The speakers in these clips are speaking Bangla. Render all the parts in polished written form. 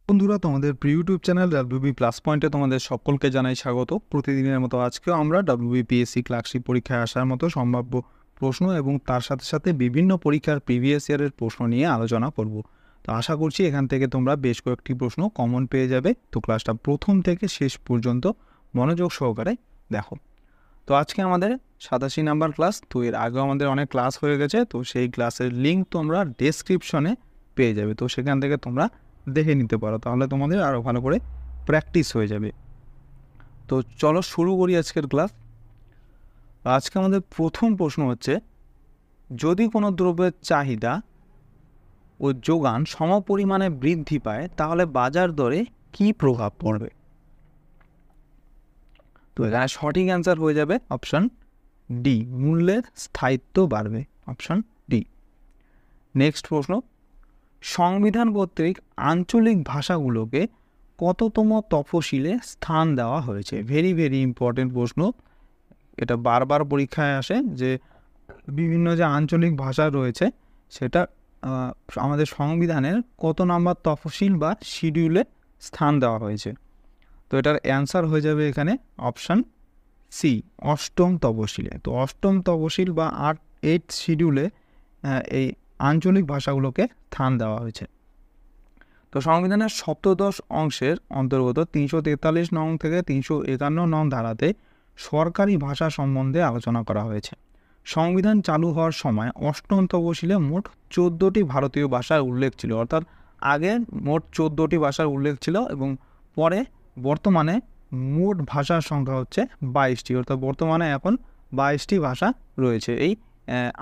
বন্ধুরা, তোমাদের ইউটিউব চ্যানেল ডাব্লিউবি প্লাস পয়েন্টে তোমাদের সকলকে জানাই স্বাগত। প্রতিদিনের মতো আজকেও আমরা ডাব্লিউবিপিএসসি ক্লার্কশিপ পরীক্ষায় আসার মতো সম্ভাব্য প্রশ্ন এবং তার সাথে সাথে বিভিন্ন পরীক্ষার প্রিভিয়াস ইয়ারের প্রশ্ন নিয়ে আলোচনা করব। তো আশা করছি এখান থেকে তোমরা বেশ কয়েকটি প্রশ্ন কমন পেয়ে যাবে। তো ক্লাসটা প্রথম থেকে শেষ পর্যন্ত মনোযোগ সহকারে দেখো। তো আজকে আমাদের 87 নাম্বার ক্লাস। তো এর আগেও আমাদের অনেক ক্লাস হয়ে গেছে, তো সেই ক্লাসের লিঙ্ক তোমরা ডেসক্রিপশনে পেয়ে যাবে। তো সেখান থেকে তোমরা দেখে নিতে পারো, তাহলে তোমাদের আরও ভালো করে প্র্যাকটিস হয়ে যাবে। তো চলো শুরু করি আজকের ক্লাস। আজকে আমাদের প্রথম প্রশ্ন হচ্ছে, যদি কোনো দ্রব্যের চাহিদা ও যোগান সমপরিমাণে বৃদ্ধি পায় তাহলে বাজার দরে কী প্রভাব পড়বে? তো এখানে সঠিক অ্যান্সার হয়ে যাবে অপশন ডি, মূল্যের স্থায়িত্ব বাড়বে। Option D. নেক্সট প্রশ্ন, সংবিধান কর্তৃক আঞ্চলিক ভাষাগুলোকে কততম তফসিলে স্থান দেওয়া হয়েছে? ভেরি ভেরি ইম্পর্টেন্ট প্রশ্ন, এটা বারবার পরীক্ষায় আসে যে বিভিন্ন যে আঞ্চলিক ভাষা রয়েছে সেটা আমাদের সংবিধানের কত নাম্বার তফসিল বা শিডিউলে স্থান দেওয়া হয়েছে। তো এটার অ্যান্সার হয়ে যাবে এখানে অপশান সি, অষ্টম তফসিলে। তো অষ্টম তফসিল বা 8 শিডিউলে এই আঞ্চলিক ভাষাগুলোকে স্থান দেওয়া হয়েছে। তো সংবিধানের সপ্তদশ অংশের অন্তর্গত 343 নং থেকে 351 নং ধারাতে সরকারি ভাষা সম্বন্ধে আলোচনা করা হয়েছে। সংবিধান চালু হওয়ার সময় অষ্টম তফসিলে মোট 14টি ভারতীয় ভাষার উল্লেখ ছিল, অর্থাৎ আগে মোট 14টি ভাষার উল্লেখ ছিল এবং পরে বর্তমানে মোট ভাষার সংখ্যা হচ্ছে 22টি, অর্থাৎ বর্তমানে এখন 22টি ভাষা রয়েছে এই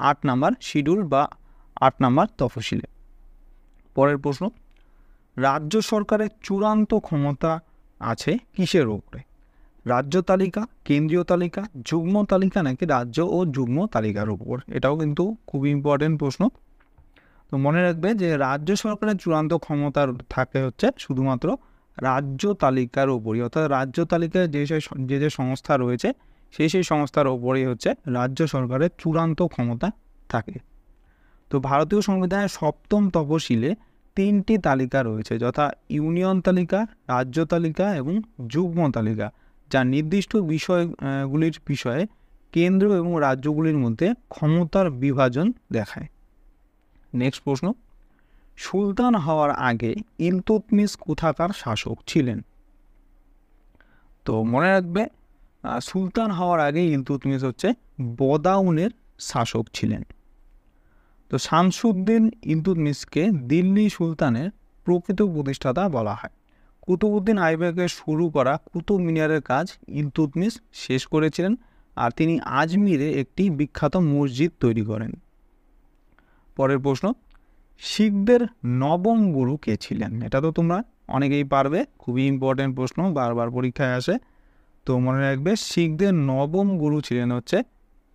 8 নাম্বার শিডিউল বা 8 নাম্বার তফসিলে। পরের প্রশ্ন, রাজ্য সরকারের চূড়ান্ত ক্ষমতা আছে কিসের উপরে? রাজ্য তালিকা, কেন্দ্রীয় তালিকা, যুগ্ম তালিকা নাকি রাজ্য ও যুগ্ম তালিকার উপর? এটাও কিন্তু খুবই ইম্পর্টেন্ট প্রশ্ন। তো মনে রাখবে যে রাজ্য সরকারের চূড়ান্ত ক্ষমতা থাকে হচ্ছে শুধুমাত্র রাজ্য তালিকার উপরই, অর্থাৎ রাজ্য তালিকায় যে সংস্থা রয়েছে সেই সংস্থার ওপরেই হচ্ছে রাজ্য সরকারের চূড়ান্ত ক্ষমতা থাকে। তো ভারতীয় সংবিধানের সপ্তম তফসিলে 3টি তালিকা রয়েছে, যথা ইউনিয়ন তালিকা, রাজ্য তালিকা এবং যুগ্ম তালিকা, যা নির্দিষ্ট বিষয়গুলির বিষয়ে কেন্দ্র এবং রাজ্যগুলির মধ্যে ক্ষমতার বিভাজন দেখায়। নেক্সট প্রশ্ন, সুলতান হওয়ার আগে ইলতুৎমিশ কোথাকার শাসক ছিলেন? তো মনে রাখবে সুলতান হওয়ার আগে ইলতুৎমিশ হচ্ছে বদাউনের শাসক ছিলেন। তো শামসুদ্দিন ইলতুৎমিশকে দিল্লি সুলতানের প্রকৃত প্রতিষ্ঠাতা বলা হয়। কুতুবউদ্দিন আইবকের শুরু করা কুতুব মিনারের কাজ ইলতুৎমিশ শেষ করেছিলেন, আর তিনি আজমিরে একটি বিখ্যাত মসজিদ তৈরি করেন। পরের প্রশ্ন, শিখদের নবম গুরু কে ছিলেন? এটা তো তোমরা অনেকেই পারবে, খুবই ইম্পর্টেন্ট প্রশ্ন, বারবার পরীক্ষায় আসে। তো মনে রাখবে শিখদের নবম গুরু ছিলেন হচ্ছে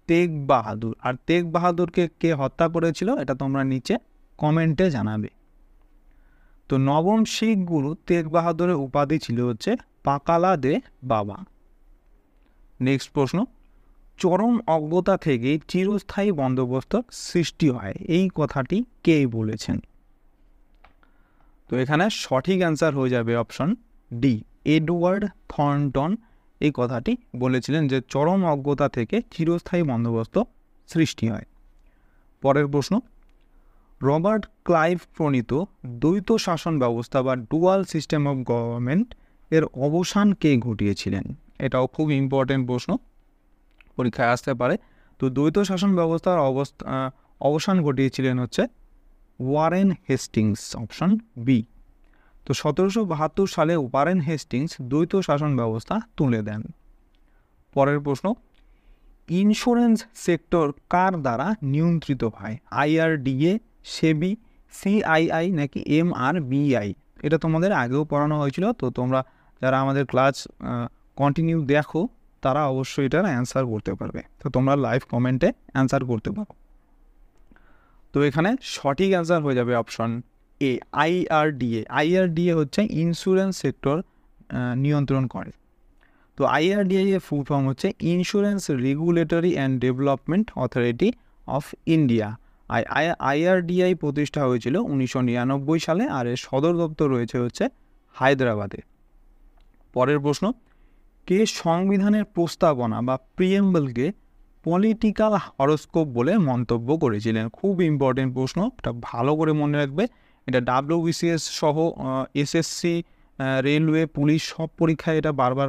তেগ বাহাদুর। আর তেগ বাহাদুরকে কে হত্যা করেছিল এটা তোমরা নিচে কমেন্টে জানাবে। তো নবম শিখ গুরু তেগ বাহাদুরের উপাধি ছিল হচ্ছে পাকালা দে বাবা। নেক্সট প্রশ্ন, চরম অজ্ঞতা থেকেই চিরস্থায়ী বন্দোবস্ত সৃষ্টি হয়, এই কথাটি কে বলেছেন? তো এখানে সঠিক অ্যান্সার হয়ে যাবে অপশন ডি, এডওয়ার্ড থর্নটন এই কথাটি বলেছিলেন যে চরম অজ্ঞতা থেকে চিরস্থায়ী বন্দোবস্ত সৃষ্টি হয়। পরের প্রশ্ন, রবার্ট ক্লাইভ প্রণীত দ্বৈত শাসন ব্যবস্থা বা ডুয়াল সিস্টেম অফ গভর্নমেন্ট এর অবসান কে ঘটিয়েছিলেন? এটাও খুব ইম্পর্টেন্ট প্রশ্ন, পরীক্ষায় আসতে পারে। তো দ্বৈত শাসন ব্যবস্থার অবসান ঘটিয়েছিলেন হচ্ছে ওয়ারেন হেস্টিংস। Option B. তো 1772 সালে ওয়ারেন হেস্টিংস দ্বৈত শাসন ব্যবস্থা তুলে দেন। পরের প্রশ্ন, ইন্স্যুরেন্স সেক্টর কার দ্বারা নিয়ন্ত্রিত হয়? IRDA, সেবি, CII নাকি MRBI? এটা তোমাদের আগেও পড়ানো হয়েছিল, তো তোমরা যারা আমাদের ক্লাস কন্টিনিউ দেখো তারা অবশ্যই এটার অ্যান্সার করতে পারবে। তো তোমরা লাইভ কমেন্টে অ্যান্সার করতে পারো। তো এখানে সঠিক অ্যান্সার হয়ে যাবে অপশন এ, IRDA। IRDA হচ্ছে ইন্স্যুরেন্স সেক্টর নিয়ন্ত্রণ করে। তো IRDA এর ফুল ফর্ম হচ্ছে insurance regulatory and development authority of India. IRDA প্রতিষ্ঠা হয়েছিল 1999 সালে, আর এর সদর দপ্তর রয়েছে হচ্ছে হায়দ্রাবাদে। পরের প্রশ্ন, কে সংবিধানের প্রস্তাবনা বা প্রিএম্বলকে পলিটিক্যাল হরোস্কোপ বলে মন্তব্য করেছিলেন? খুব ইম্পর্টেন্ট প্রশ্ন, এটা ভালো করে মনে রাখবে। এটা WBCS সহ SSC, রেলওয়ে, পুলিশ সব পরীক্ষায় এটা বারবার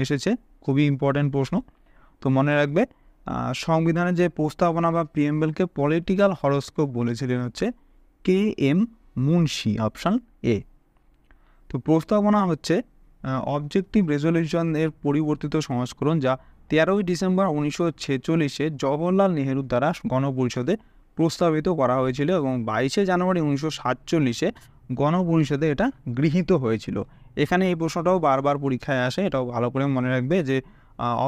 এসেছে, খুবই ইম্পর্টেন্ট প্রশ্ন। তো মনে রাখবে সংবিধানের যে প্রস্তাবনা বা প্রিএম্বলকে পলিটিক্যাল হরোস্কোপ বলেছিলেন হচ্ছে KM মুন্সি, অপশান এ। তো প্রস্তাবনা হচ্ছে অবজেক্টিভ রেজলিউশনের পরিবর্তিত সংস্করণ, যা 13ই ডিসেম্বর 1946-এ জওহরলাল নেহরুর দ্বারা গণপরিষদে প্রস্তাবিত করা হয়েছিল এবং 22শে জানুয়ারি 1947-এ গণপরিষদে এটা গৃহীত হয়েছিল। এখানে এই প্রশ্নটাও বারবার পরীক্ষায় আসে, এটাও ভালো করে মনে রাখবে যে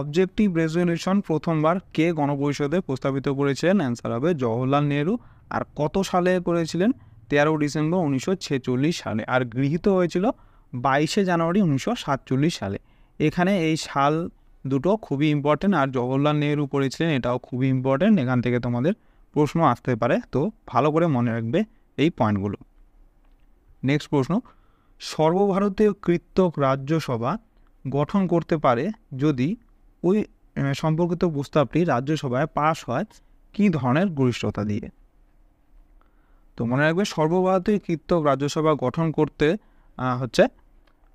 অবজেক্টিভ রেজলিউশন প্রথমবার কে গণপরিষদে প্রস্তাবিত করেছিলেন? অ্যান্সার হবে জওহরলাল নেহরু। আর কত সালে করেছিলেন? 13 ডিসেম্বর 1946 সালে। আর গৃহীত হয়েছিল 22শে জানুয়ারি 1947 সালে। এখানে এই সাল দুটো খুবই ইম্পর্টেন্ট, আর জওহরলাল নেহরু করেছিলেন এটাও খুবই ইম্পর্টেন্ট, এখান থেকে তোমাদের প্রশ্ন আসতে পারে, তো ভালো করে মনে রাখবে এই পয়েন্টগুলো। নেক্সট প্রশ্ন, সর্বভারতীয় কৃতক রাজ্যসভা গঠন করতে পারে যদি ওই সম্পর্কিত প্রস্তাবটি রাজ্যসভায় পাশ হয় কী ধরনের গরিষ্ঠতা দিয়ে? তো মনে রাখবে সর্বভারতীয় কৃতক রাজ্যসভা গঠন করতে হচ্ছে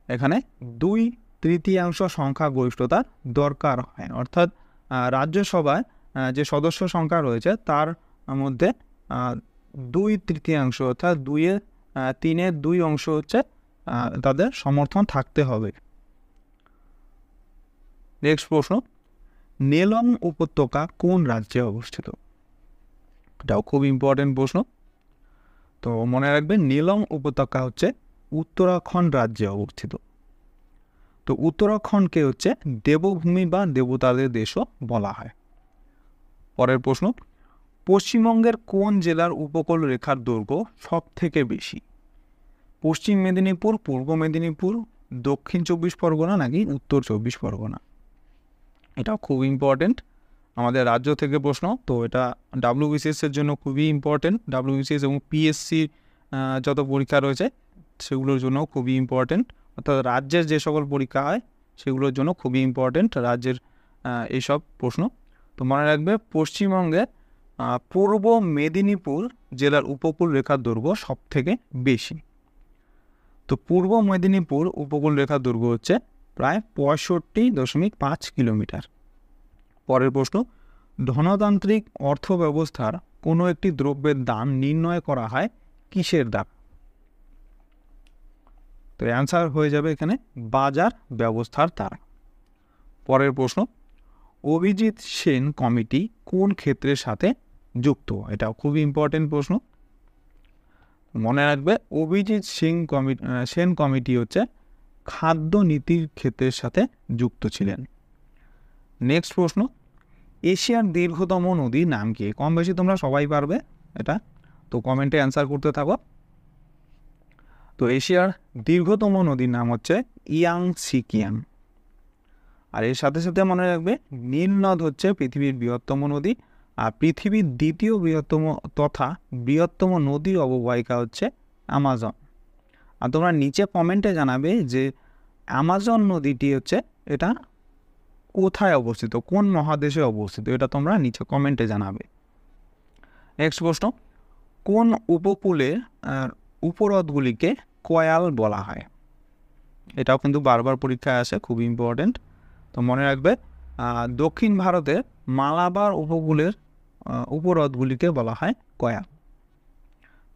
এখানে 2/3 সংখ্যা গরিষ্ঠতার দরকার হয়, অর্থাৎ রাজ্যসভায় যে সদস্য সংখ্যা রয়েছে তার মধ্যে 2/3 অর্থাৎ 3/2 অংশ হচ্ছে তাদের সমর্থন থাকতে হবে। নেক্সট প্রশ্ন, নেলং উপত্যকা কোন রাজ্যে অবস্থিত? এটাও খুব ইম্পর্টেন্ট প্রশ্ন। তো মনে রাখবে নেলং উপত্যকা হচ্ছে উত্তরাখণ্ড রাজ্যে অবস্থিত। তো উত্তরাখণ্ডকে হচ্ছে দেবভূমি বা দেবতাদের দেশও বলা হয়। পরের প্রশ্ন, পশ্চিমবঙ্গের কোন জেলার উপকূল রেখার দৈর্ঘ্য সব থেকে বেশি? পশ্চিম মেদিনীপুর, পূর্ব মেদিনীপুর, দক্ষিণ 24 পরগনা নাকি উত্তর 24 পরগনা? এটাও খুব ইম্পর্টেন্ট, আমাদের রাজ্য থেকে প্রশ্ন, তো এটা WBCS-এর জন্য খুবই ইম্পর্টেন্ট। WBCS এবং PSC যত পরীক্ষা রয়েছে সেগুলোর জন্য খুবই ইম্পর্টেন্ট, অর্থাৎ রাজ্যের যে সকল পরীক্ষা হয় সেগুলোর জন্য খুবই ইম্পর্টেন্ট রাজ্যের এইসব প্রশ্ন। তো মনে রাখবে পশ্চিমবঙ্গের পূর্ব মেদিনীপুর জেলার উপকূল রেখার দৈর্ঘ্য সব থেকে বেশি। তো পূর্ব মেদিনীপুর উপকূল রেখার দৈর্ঘ্য হচ্ছে প্রায় 65.5 কিলোমিটার। পরের প্রশ্ন, ধনতান্ত্রিক অর্থব্যবস্থার কোনো একটি দ্রব্যের দাম নির্ণয় করা হয় কিসের দ্বারা? তো অ্যান্সার হয়ে যাবে এখানে বাজার ব্যবস্থার দ্বারা। পরের প্রশ্ন, অভিজিৎ সেন কমিটি কোন ক্ষেত্রের সাথে যুক্ত? এটাও খুবই ইম্পর্টেন্ট প্রশ্ন, মনে রাখবে অভিজিৎ সেন কমিটি হচ্ছে খাদ্য নীতির ক্ষেত্রের সাথে যুক্ত ছিলেন। নেক্সট প্রশ্ন, এশিয়ার দীর্ঘতম নদীর নাম কি? কম বেশি তোমরা সবাই পারবে এটা, তো কমেন্টে অ্যান্সার করতে থাকো। তো এশিয়ার দীর্ঘতম নদীর নাম হচ্ছে ইয়াংসিকিয়াং। আর এর সাথে সাথে মনে রাখবে নীল নদ হচ্ছে পৃথিবীর বৃহত্তম নদী, আর পৃথিবীর দ্বিতীয় বৃহত্তম তথা বৃহত্তম নদী অববাহিকা হচ্ছে অ্যামাজন। আর তোমরা নিচে কমেন্টে জানাবে যে অ্যামাজন নদীটি হচ্ছে এটা কোথায় অবস্থিত, কোন মহাদেশে অবস্থিত, এটা তোমরা নিচে কমেন্টে জানাবে। নেক্সট প্রশ্ন, কোন উপকূলের উপহ্রদগুলিকে কয়াল বলা হয়? এটাও কিন্তু বারবার পরীক্ষায় আসে, খুব ইম্পর্টেন্ট। তো মনে রাখবে দক্ষিণ ভারতের মালাবার উপকূলের উপহ্রদগুলিকে বলা হয় কয়াল।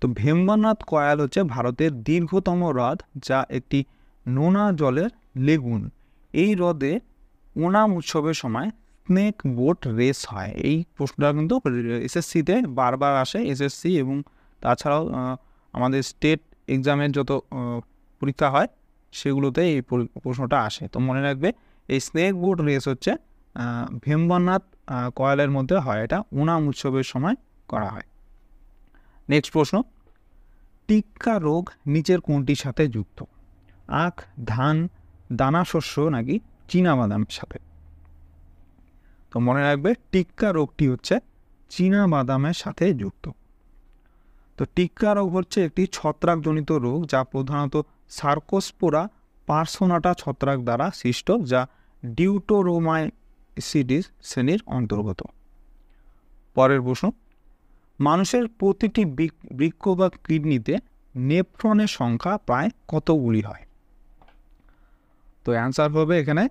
তো ভেম্বনাথ কয়াল হচ্ছে ভারতের দীর্ঘতম হ্রদ, যা একটি নোনা জলের লেগুন। এই হ্রদে ওনাম উৎসবের সময় স্নেক বোট রেস হয়। এই প্রশ্নটা কিন্তু SSC-তে বারবার আসে, SSC এবং তাছাড়াও আমাদের স্টেট এক্সামের যত পরীক্ষা হয় সেগুলোতে এই প্রশ্নটা আসে। তো মনে রাখবে এই স্নেক বোট রেস হচ্ছে ভেম্বনাথ কয়ালের মধ্যে হয়, এটা ওনাম উৎসবের সময় করা হয়। নেক্সট প্রশ্ন, টিক্কা রোগ নিচের কোনটির সাথে যুক্ত? আখ, ধান, দানা শস্য নাকি চীনাবাদামের সাথে? তো মনে রাখবে টিক্কা রোগটি হচ্ছে চীনাবাদামের সাথে যুক্ত। তো টিক্কা রোগ হচ্ছে একটি ছত্রাকজনিত রোগ যা প্রধানত সার্কোস্পোরা পার্সোনাটা ছত্রাক দ্বারা সৃষ্ট, যা ডিউটোরোমাইসিডিস শ্রেণীর অন্তর্গত। পরের প্রশ্ন, মানুষের প্রতিটি বৃক্ক বা কিডনিতে নেফ্রনের সংখ্যা প্রায় কতগুলি হয়? তো অ্যান্সার হবে এখানে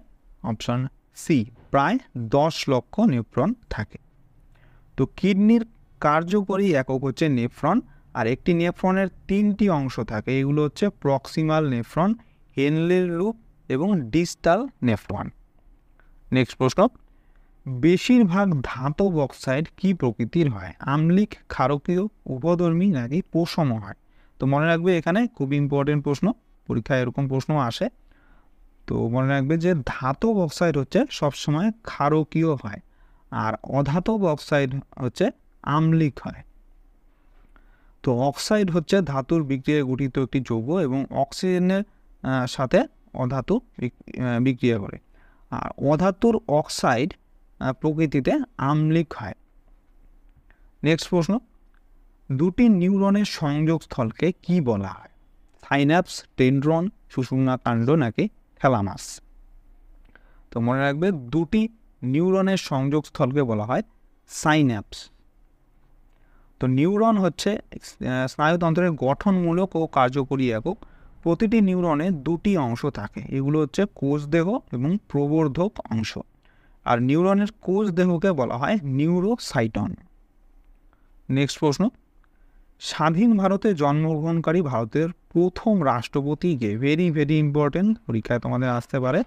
অপশন সি, প্রায় 10 লক্ষ নেফ্রন থাকে। তো কিডনির কার্যকরী একক হচ্ছে নেফ্রন, আর একটি নেফ্রনের 3টি অংশ থাকে, এগুলো হচ্ছে প্রক্সিমাল নেফ্রন, হেনলির লুপ এবং ডিস্টাল নেফ্রন। নেক্সট প্রশ্ন, বেশিরভাগ ধাতব অক্সাইড কি প্রকৃতির হয়? আম্লিক, ক্ষারকীয়, উভধর্মী নাকি পোষম হয়? তো মনে রাখবে এখানে খুব ইম্পর্টেন্ট প্রশ্ন, পরীক্ষায় এরকম প্রশ্ন আসে। তো মনে রাখবে যে ধাতব অক্সাইড হচ্ছে সবসময় ক্ষারকীয় হয়, আর অধাতব অক্সাইড হচ্ছে আম্লিক হয়। তো অক্সাইড হচ্ছে ধাতুর বিক্রিয়ায় গঠিত একটি যৌগ এবং অক্সিজেনের সাথে অধাতু বিক্রিয়া করে, আর অধাতুর অক্সাইড প্রকৃতিতে আম্লিক হয়। নেক্সট প্রশ্ন, দুটি নিউরনের সংযোগস্থলকে কি বলা হয়? সাইন্যাপস, ডেনড্রন, সুষুম্না কাণ্ড নাকি থ্যালামাস? তো মনে রাখবে দুটি নিউরনের সংযোগস্থলকে বলা হয় সাইন্যাপস। তো নিউরন হচ্ছে স্নায়ুতন্ত্রের গঠনমূলক ও কার্যকরী একক। প্রতিটি নিউরনে 2টি অংশ থাকে, এগুলো হচ্ছে কোষদেহ এবং প্রবর্ধক অংশ, আর নিউরনের কোষদেহকে বলা হয় নিউরোসাইটন। নেক্সট প্রশ্ন, স্বাধীন ভারতে জন্মগ্রহণকারী ভারতের প্রথম রাষ্ট্রপতিকে? ভেরি ভেরি ইম্পর্টেন্ট, পরীক্ষায় তোমাদের আসতে পারে।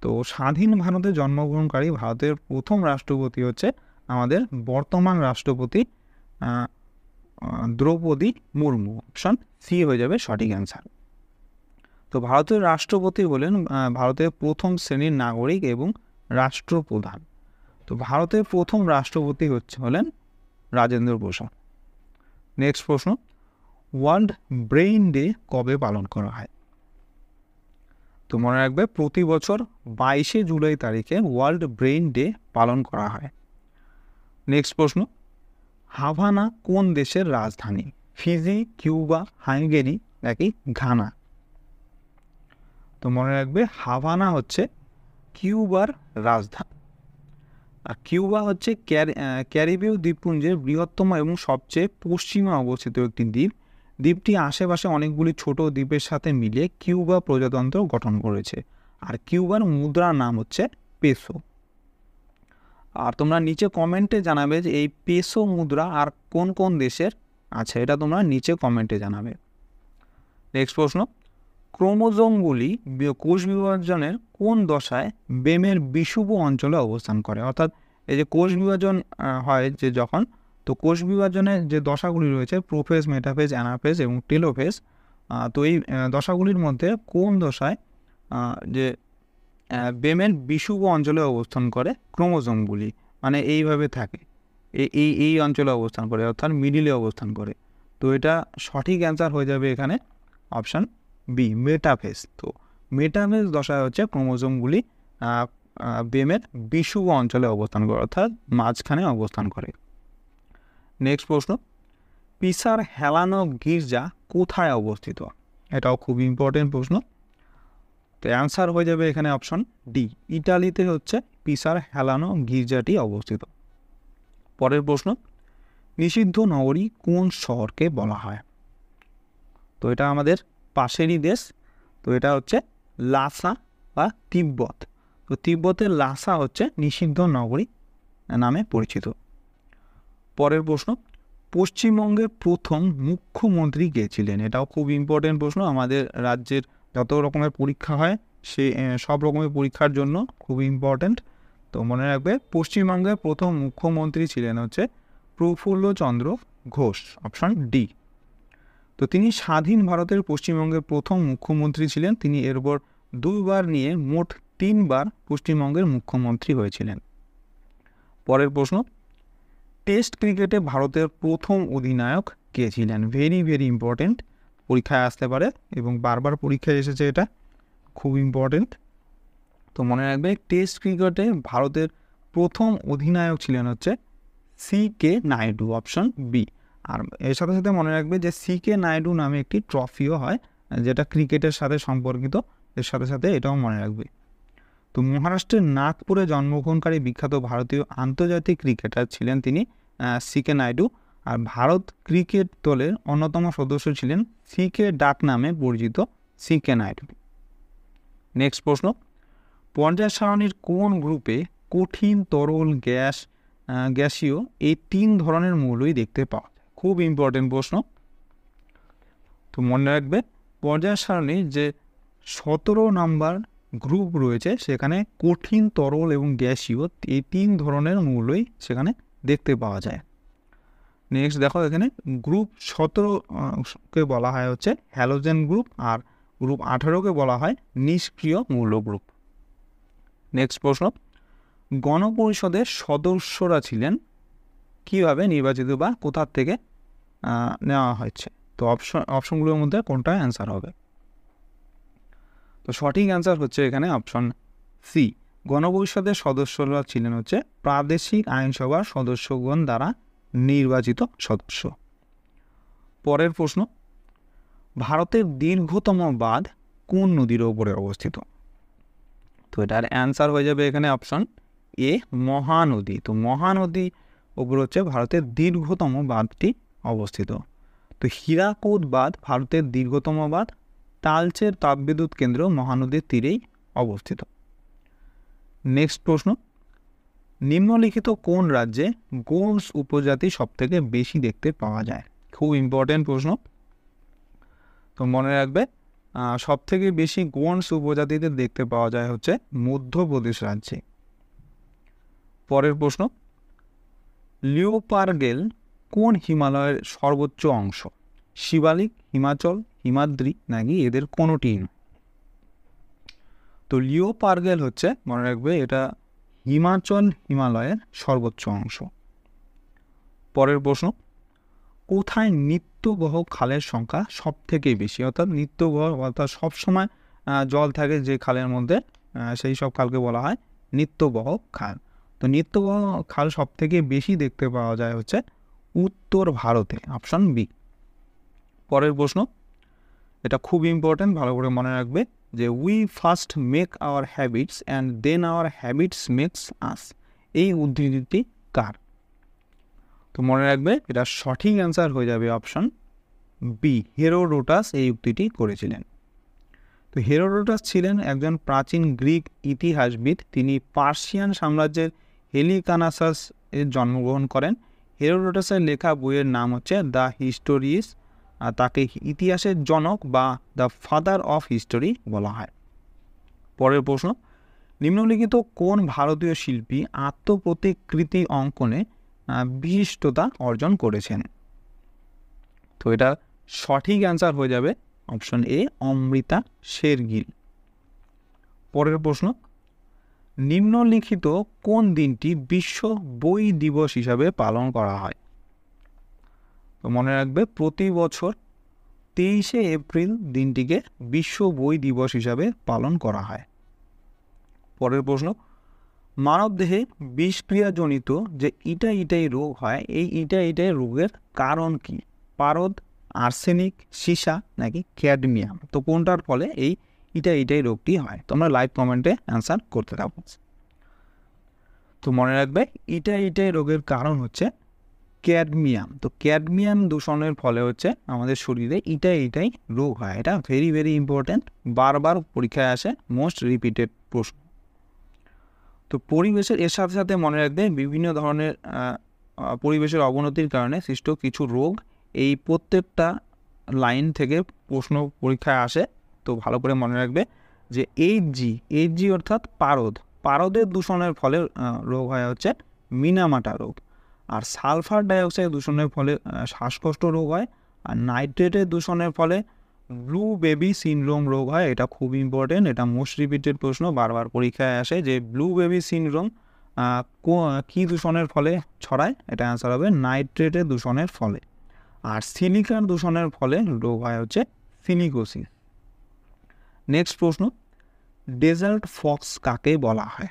তো স্বাধীন ভারতে জন্মগ্রহণকারী ভারতের প্রথম রাষ্ট্রপতি হচ্ছে আমাদের বর্তমান রাষ্ট্রপতি দ্রৌপদী মুর্মু। অপশন সি হয়ে যাবে সঠিক অ্যান্সার। তো ভারতের রাষ্ট্রপতি হলেন ভারতের প্রথম শ্রেণীর নাগরিক এবং রাষ্ট্রপ্রধান। তো ভারতের প্রথম রাষ্ট্রপতি হলেন রাজেন্দ্র প্রসাদ। নেক্সট প্রশ্ন, ওয়ার্ল্ড ব্রেইন ডে কবে পালন করা হয়? তো মনে রাখবে প্রতি বছর 22শে জুলাই তারিখে ওয়ার্ল্ড ব্রেইন ডে পালন করা হয়। নেক্সট প্রশ্ন, হাভানা কোন দেশের রাজধানী? ফিজি, কিউবা, হাঙ্গেরি নাকি ঘানা? তো মনে রাখবে হাভানা হচ্ছে কিউবার রাজধানী, আর কিউবা হচ্ছে ক্যারিবীয় দ্বীপপুঞ্জের বৃহত্তম এবং সবচেয়ে পশ্চিমে অবস্থিত একটি দ্বীপ। দ্বীপটি আশেপাশে অনেকগুলি ছোট দ্বীপের সাথে মিলিয়ে কিউবা প্রজাতন্ত্র গঠন করেছে, আর কিউবার মুদ্রার নাম হচ্ছে পেসো। আর তোমরা নিচে কমেন্টে জানাবে যে এই পেসো মুদ্রা আর কোন কোন দেশের আছে, এটা তোমরা নিচে কমেন্টে জানাবে। নেক্সট প্রশ্ন, ক্রোমোজোমগুলি কোষ বিভাজনের কোন দশায় বেমের বিষুব অঞ্চলে অবস্থান করে? অর্থাৎ এই যে কোষ বিভাজন হয় যে যখন, তো কোষ বিভাজনের যে দশাগুলি রয়েছে প্রোফেজ, মেটাফেজ, অ্যানাফেজ এবং টেলোফেজ, তো এই দশাগুলির মধ্যে কোন দশায় যে বেমের বিষুব অঞ্চলে অবস্থান করে ক্রোমোজোমগুলি, মানে এইভাবে থাকে, এই অঞ্চলে অবস্থান করে, অর্থাৎ মিডিলে অবস্থান করে। তো এটা সঠিক অ্যান্সার হয়ে যাবে এখানে অপশান বি, মেটাফেজ। তো মেটাফেজ দশায় হচ্ছে ক্রোমোজোমগুলি বেমের বিষুব অঞ্চলে অবস্থান করে, অর্থাৎ মাঝখানে অবস্থান করে। নেক্সট প্রশ্ন, পিসার হেলানো গির্জা কোথায় অবস্থিত? এটাও খুব ইম্পর্টেন্ট প্রশ্ন। তো অ্যান্সার হয়ে যাবে এখানে অপশন ডি, ইটালিতে হচ্ছে পিসার হেলানো গির্জাটি অবস্থিত। পরের প্রশ্ন, নিষিদ্ধ নগরী কোন শহরকে বলা হয়? তো এটা আমাদের পাশেরই দেশ, তো এটা হচ্ছে লাসা বা তিব্বত। তো তিব্বতের লাসা হচ্ছে নিষিদ্ধ নগরী নামে পরিচিত। পরের প্রশ্ন, পশ্চিমবঙ্গের প্রথম মুখ্যমন্ত্রী কে ছিলেন? এটাও খুব ইম্পর্টেন্ট প্রশ্ন, আমাদের রাজ্যের যত রকমের পরীক্ষা হয় সব রকমের পরীক্ষার জন্য খুব ইম্পর্টেন্ট। তো মনে রাখবে পশ্চিমবঙ্গের প্রথম মুখ্যমন্ত্রী ছিলেন হচ্ছে প্রফুল্লচন্দ্র ঘোষ। Option D. তো তিনি স্বাধীন ভারতের পশ্চিমবঙ্গের প্রথম মুখ্যমন্ত্রী ছিলেন। তিনি এরপর 2 বার নিয়ে মোট 3 বার পশ্চিমবঙ্গের মুখ্যমন্ত্রী হয়েছিলেন। পরের প্রশ্ন, টেস্ট ক্রিকেটে ভারতের প্রথম অধিনায়ক কে ছিলেন? ভেরি ভেরি ইম্পর্টেন্ট, পরীক্ষায় আসতে পারে এবং বারবার পরীক্ষায় এসেছে, এটা খুব ইম্পর্টেন্ট। তো মনে রাখবে টেস্ট ক্রিকেটে ভারতের প্রথম অধিনায়ক ছিলেন হচ্ছে সি.কে. নাইডু। Option B. আর এর সাথে সাথে মনে রাখবে যে সি.কে. নাইডু নামে একটি ট্রফিও হয় যেটা ক্রিকেটের সাথে সম্পর্কিত, এর সাথে সাথে এটাও মনে রাখবে। তো মহারাষ্ট্রের নাগপুরে জন্মগ্রহণকারী বিখ্যাত ভারতীয় আন্তর্জাতিক ক্রিকেটার ছিলেন তিনি সিকে নাইডু। আর ভারত ক্রিকেট দলের অন্যতম সদস্য ছিলেন সিকে ডাক নামে পরিচিত সিকে নাইডু। নেক্সট প্রশ্ন, পর্যায় সারণীর কোন গ্রুপে কঠিন, তরল, গ্যাসীয় এই 3 ধরনের মৌলই দেখতে পাওয়া যায়? খুব ইম্পর্টেন্ট প্রশ্ন। তো মনে রাখবে পর্যায় সারণীর যে 17 নাম্বার গ্রুপ রয়েছে সেখানে কঠিন, তরল এবং গ্যাসীয় এই 3 ধরনের মৌলই সেখানে দেখতে পাওয়া যায়। নেক্সট দেখো, এখানে গ্রুপ 17কে বলা হয় হচ্ছে হ্যালোজেন গ্রুপ, আর গ্রুপ 18কে বলা হয় নিষ্ক্রিয় মৌল গ্রুপ। নেক্সট প্রশ্ন, গণপরিষদের সদস্যরা ছিলেন কিভাবে নির্বাচিত বা কোথা থেকে নেওয়া হয়েছে? তো অপশনগুলোর মধ্যে কোনটা অ্যান্সার হবে? তো সঠিক অ্যান্সার হচ্ছে এখানে অপশন সি, গণপরিষদের সদস্যরা ছিলেন হচ্ছে প্রাদেশিক আইনসভার সদস্যগণ দ্বারা নির্বাচিত সদস্য। পরের প্রশ্ন, ভারতের দীর্ঘতম বাঁধ কোন নদীর ওপরে অবস্থিত? তো এটার অ্যান্সার হয়ে যাবে এখানে অপশন এ, মহানদী। তো মহানদী ওপর হচ্ছে ভারতের দীর্ঘতম বাঁধটি অবস্থিত। তো হীরাকুদ বাঁধ ভারতের দীর্ঘতম বাঁধ, তালচের তাপবিদ্যুৎ কেন্দ্র মহানদীর তীরেই অবস্থিত। নেক্সট প্রশ্ন, নিম্নলিখিত কোন রাজ্যে গোন্ডস উপজাতি সবথেকে বেশি দেখতে পাওয়া যায়? খুব ইম্পর্টেন্ট প্রশ্ন। তো মনে রাখবে সবথেকে বেশি গোন্ডস উপজাতিদের দেখতে পাওয়া যায় হচ্ছে মধ্যপ্রদেশ রাজ্যে। পরের প্রশ্ন, লিওপারগেল কোন হিমালয়ের সর্বোচ্চ অংশ? শিবালিক, হিমাচল, হিমাদ্রি নাকি এদের কোনোটিই নয়? তো লিওপারগেল হচ্ছে মনে রাখবে এটা হিমালয়ের সর্বোচ্চ অংশ। পরের প্রশ্ন, কোথায় নিত্যবহ খালের সংখ্যা সব থেকে বেশি? অর্থাৎ নিত্যবহ অর্থাৎ সবসময় জল থাকে যে খালের মধ্যে, সেই সব খালকে বলা হয় নিত্যবহ খাল। তো নিত্যবহ খাল সব থেকে বেশি দেখতে পাওয়া যায় হচ্ছে উত্তর ভারতে, অপশন বি। পরের প্রশ্ন, এটা খুব ইম্পর্টেন্ট, ভালো করে মনে রাখবে যে we first make our habits and then our habits makes us, এই উদ্ধৃতিটি কার? তো মনে রাখবে এটা সঠিক অ্যান্সার হয়ে যাবে অপশন বি, হেরোডোটাস এই উক্তিটি করেছিলেন। তো হেরোডোটাস ছিলেন একজন প্রাচীন গ্রিক ইতিহাসবিদ। তিনি পার্সিয়ান সাম্রাজ্যের হেলিকানাসাস এর জন্মগ্রহণ করেন। হেরোডোটাসের লেখা বইয়ের নাম হচ্ছে দ্য হিস্টোরিস, আর তাকে ইতিহাসের জনক বা দ্য ফাদার অফ হিস্টোরি বলা হয়। পরের প্রশ্ন, নিম্নলিখিত কোন ভারতীয় শিল্পী আত্মপ্রতিকৃতি অঙ্কনে বিশিষ্টতা অর্জন করেছেন? তো এটা সঠিক অ্যান্সার হয়ে যাবে অপশন এ, অমৃতা শেরগিল। পরের প্রশ্ন, নিম্নলিখিত কোন দিনটি বিশ্ব বই দিবস হিসাবে পালন করা হয়? তো মনে রাখবে প্রতি বছর 23শে এপ্রিল দিনটিকে বিশ্ব বই দিবস হিসাবে পালন করা হয়। পরের প্রশ্ন, মানবদেহে বিষক্রিয়াজনিত যে ইটাই রোগ হয়, এই ইটাই রোগের কারণ কি? পারদ, আর্সেনিক, সীসা নাকি ক্যাডমিয়াম? তো কোনটার ফলে এই ইটাই রোগটি হয়? তোমরা লাইভ কমেন্টে অ্যান্সার করতে থাকো। তো মনে রাখবে ইটাই রোগের কারণ হচ্ছে ক্যাডমিয়াম। তো ক্যাডমিয়াম দূষণের ফলে হচ্ছে আমাদের শরীরে ইটাই রোগ হয়। এটা ভেরি ইম্পর্ট্যান্ট, বারবার পরীক্ষায় আসে, মোস্ট রিপিটেড প্রশ্ন। তো পরিবেশের এর সাথে সাথে মনে রাখবে বিভিন্ন ধরনের পরিবেশের অবনতির কারণে সৃষ্ট কিছু রোগ, এই প্রত্যেকটা লাইন থেকে প্রশ্ন পরীক্ষায় আসে। তো ভালো করে মনে রাখবে যে এইচজি অর্থাৎ পারদের দূষণের ফলে রোগ হয় হচ্ছে মিনামাটা রোগ। আর সালফার ডাইঅক্সাইড দূষণের ফলে শ্বাসকষ্ট রোগ হয়। আর নাইট্রেটের দূষণের ফলে ব্লু বেবি সিনড্রোম রোগ হয়। এটা খুব ইম্পর্টেন্ট, এটা মোস্ট রিপিটেড প্রশ্ন, বারবার পরীক্ষায় আসে যে ব্লু বেবি সিনড্রোম কী দূষণের ফলে ছড়ায়? এটা অ্যান্সার হবে নাইট্রেটের দূষণের ফলে। আর সিলিকার দূষণের ফলে রোগ হয় হচ্ছে সিলিকোসিস। নেক্সট প্রশ্ন, ডেজার্ট ফক্স কাকে বলা হয়?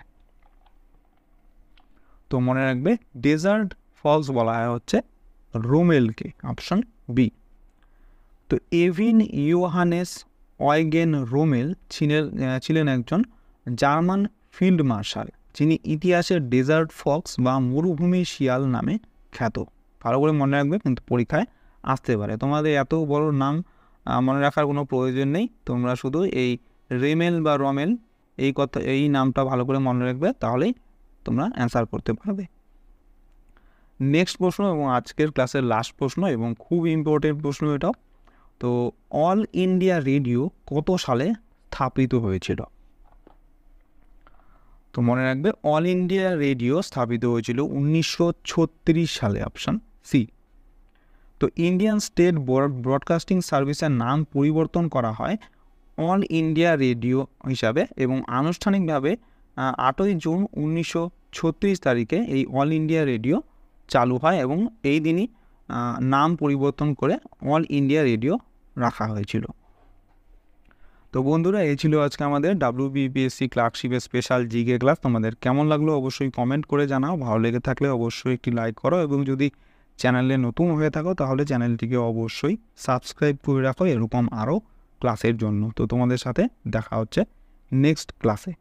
তো মনে রাখবে ডেজার্ট ফক্স বলা হয় হচ্ছে রোমেলকে, অপশন বি। তো এভিন ইয়োহানেস অয়গেন রোমেল ছিলেন একজন জার্মান ফিল্ড মার্শাল, যিনি ইতিহাসের ডেজার্ট ফক্স বা মরুভূমি শিয়াল নামে খ্যাত। ভালো করে মনে রাখবে, কিন্তু পরীক্ষায় আসতে পারে। তোমাদের এত বড় নাম মনে রাখার কোনো প্রয়োজন নেই, তোমরা শুধু এই রেমেল বা রমেল এই নামটা ভালো করে মনে রাখবে, তাহলেই তোমরা অ্যান্সার করতে পারবে। নেক্সট প্রশ্ন এবং আজকের ক্লাসের লাস্ট প্রশ্ন এবং খুব ইম্পর্টেন্ট প্রশ্ন এটাও। তো অল ইন্ডিয়া রেডিও কত সালে স্থাপিত হয়েছিল? তো মনে রাখবে, অল ইন্ডিয়া রেডিও স্থাপিত হয়েছিল 1936 সালে, অপশান সি। তো ইন্ডিয়ান স্টেট ব্রডকাস্টিং সার্ভিসের নাম পরিবর্তন করা হয় অল ইন্ডিয়া রেডিও হিসাবে এবং আনুষ্ঠানিকভাবে 8ই জুন 1936 তারিখে এই অল ইন্ডিয়া রেডিও চালু হয় এবং এই দিনই নাম পরিবর্তন করে অল ইন্ডিয়া রেডিও রাখা হয়েছিল। তো বন্ধুরা, এই ছিল আজকে আমাদের WBPSC ক্লার্কশিপের স্পেশাল জিকে ক্লাস। তোমাদের কেমন লাগলো অবশ্যই কমেন্ট করে জানাও। ভালো লেগে থাকলে অবশ্যই একটি লাইক করো এবং যদি চ্যানেলে নতুন হয়ে থাকো তাহলে চ্যানেলটিকে অবশ্যই সাবস্ক্রাইব করে রাখো এরকম আরও ক্লাসের জন্য। তো তোমাদের সাথে দেখা হচ্ছে নেক্সট ক্লাসে।